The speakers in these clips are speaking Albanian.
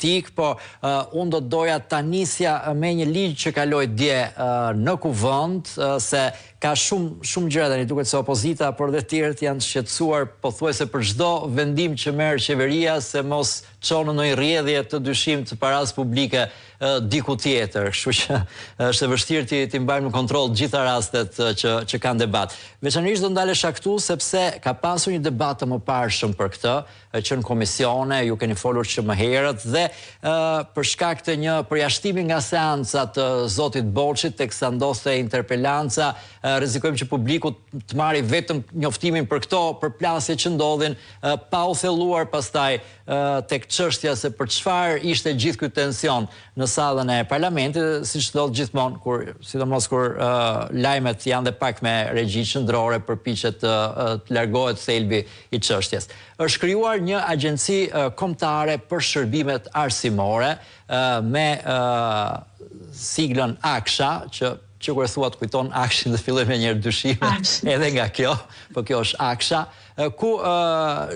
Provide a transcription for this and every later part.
politik, po unë do doja ta nisja me një ligj që kaloi dje në kuvend, se ka shumë gjëra tani, duket se opozita por dhe tjerët janë shqetësuar pothuajse për çdo vendim që merr qeveria se mos çonë në një rrjedhje të dyshim të paras publike diku tjetër, kështu që është e vështirë ti mbajmë në kontroll gjitha rastet që kanë debat. Veçanërisht do ndalesha këtu sepse ka pasur një debat të mëparshëm për këtë, që në komisione, ju keni folur që më herët, dhe për shkak të një përjashtimi nga seanca të zotit Boçit, teksa ndodhte interpelanca, rrezikojmë që publiku të marrë vetëm njoftimin për këto përplasje që ndodhin, pa u thelluar pastaj tek çështja se për çfarë ishte gjithë ky tension në sallën e parlamentit, siç ndodh gjithmonë sidomos kur lajmet janë dhe pak me regji qendrore përpiqet të largohet thelbi i çështjes. Është krijuar një agjenci kombëtare për shërbimet arsimore me siglën AKSHA, që kur e thua të kujton akshin dhe filloj me njërë dyshime edhe nga kjo, po kjo është AKSHA, ku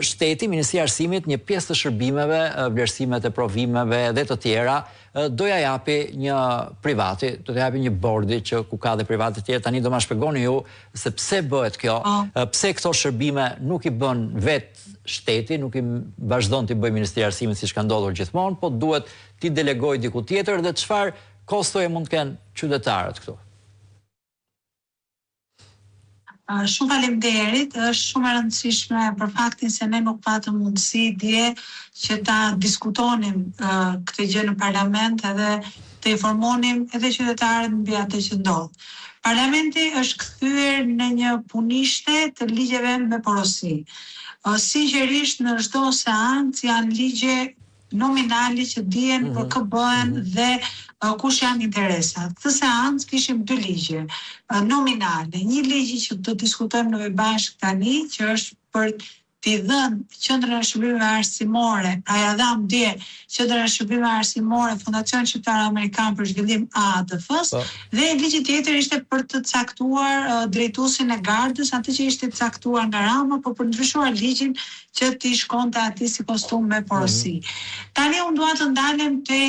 shteti, Ministria e Arsimit, një pjesë të shërbimeve, vlerësimet e provimeve dhe të tjera, doja japi një privati, do të japi një bordi ku ka dhe privati tjerë. Tani do ma shpjegoni ju se pse bëhet kjo, pse këto shërbime nuk i bën vetë shteti, nuk i vazhdon t'i bëj Ministria e Arsimit siç ka ndodhur gjithmonë, po duhet t'i delegoj diku tjetër dhe çfarë kostoje mund të kenë qytetarët këtu. Shumë faleminderit, është shumë e rëndësishme për faktin se ne nuk patëm mundësi dje që ta diskutonim këtë gjë në parlament edhe të informonim edhe qytetarët mbi atë që ndodh. Parlamenti është kthyer në një punishte të ligjeve me porosi. Sinqerisht në çdo seancë janë ligje nominali që dihen për kë bëhen dhe kush janë interesat. Këtë seancë kishim dy ligje nominale. Një ligj që do diskutojmë në bashkë tani, që është për t'i dhënë Qendrën e Shërbimeve Arsimore, pra ja dham dje Qendrën e Shërbimeve Arsimore, Fondacion Shqiptar Amerikan për Zhvillim AADF-s, dhe ligji tjetër ishte për të caktuar drejtuesin e gardës, atë që ishte caktuar nga Rama, por për ndryshuar ligjin që t'i shkonte atij si kostum me porosi. Tani unë dua të ndalem te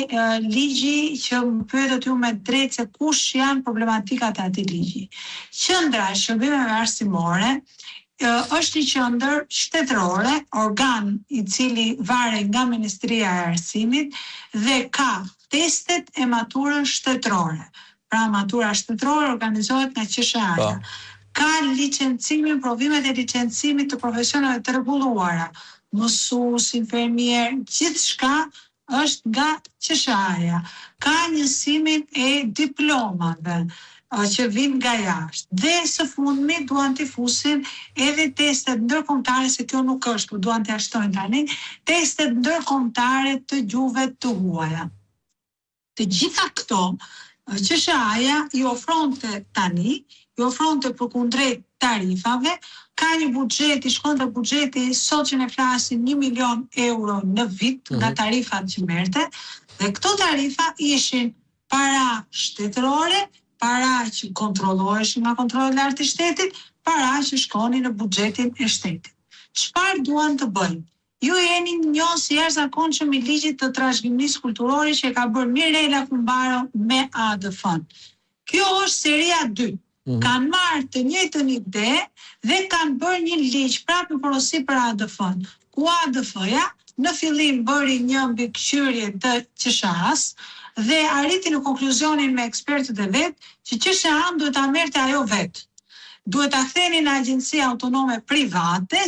ligji që më pyetët ju me drejtë se kush janë problematikat e atij ligji. Qendra e Shërbimeve Arsimore është një qendër shtetërore, organ i cili varet nga Ministria e Arsimit dhe ka testet e maturës shtetërore. Pra matura shtetërore organizohet nga QSH-ja. Ka licencimin, provimet e licencimit të profesioneve të rregulluara, mësues, infermier, gjithçka është nga QSH-ja. Ka njësimin e diplomave që vinë nga jashtë. Dhe së fundmi duan t'i fusin edhe testet ndërkombëtare, se kjo nuk është, por duan t'i ashtojnë tani, testet ndërkombëtare të gjuhëve të huaja. Të gjitha këto, QSH-ja i ofronte tani, i ofronte përkundrejt tarifave, ka një buxhet, i shkonte buxheti sot që ne flasim 1 milion euro në vit nga tarifat që merrte, dhe këto tarifa ishin para shtetërore, para që kontrolloheshin nga kontrolli i lartë i shtetit, para që shkonin në buxhetin e shtetit. Çfarë duan të bëjnë? Ju jeni njohës i jashtëzakonshëm i ligjit të trashëgimisë kulturore që ka bërë Mirela Kumbaro me ADF-n. Kjo është seria 2. Kanë marrë të njëjtën ide dhe kanë bërë një ligj prapë në porosi për ADF-n, ku ADF-ja në fillim bëri një mbikëqyrje të QSH-s dhe arriti në konkluzionin me ekspertët e vet që QSH-n duhet ta merrte ajo vet. Duhet ta ktheni në agjenci autonome private,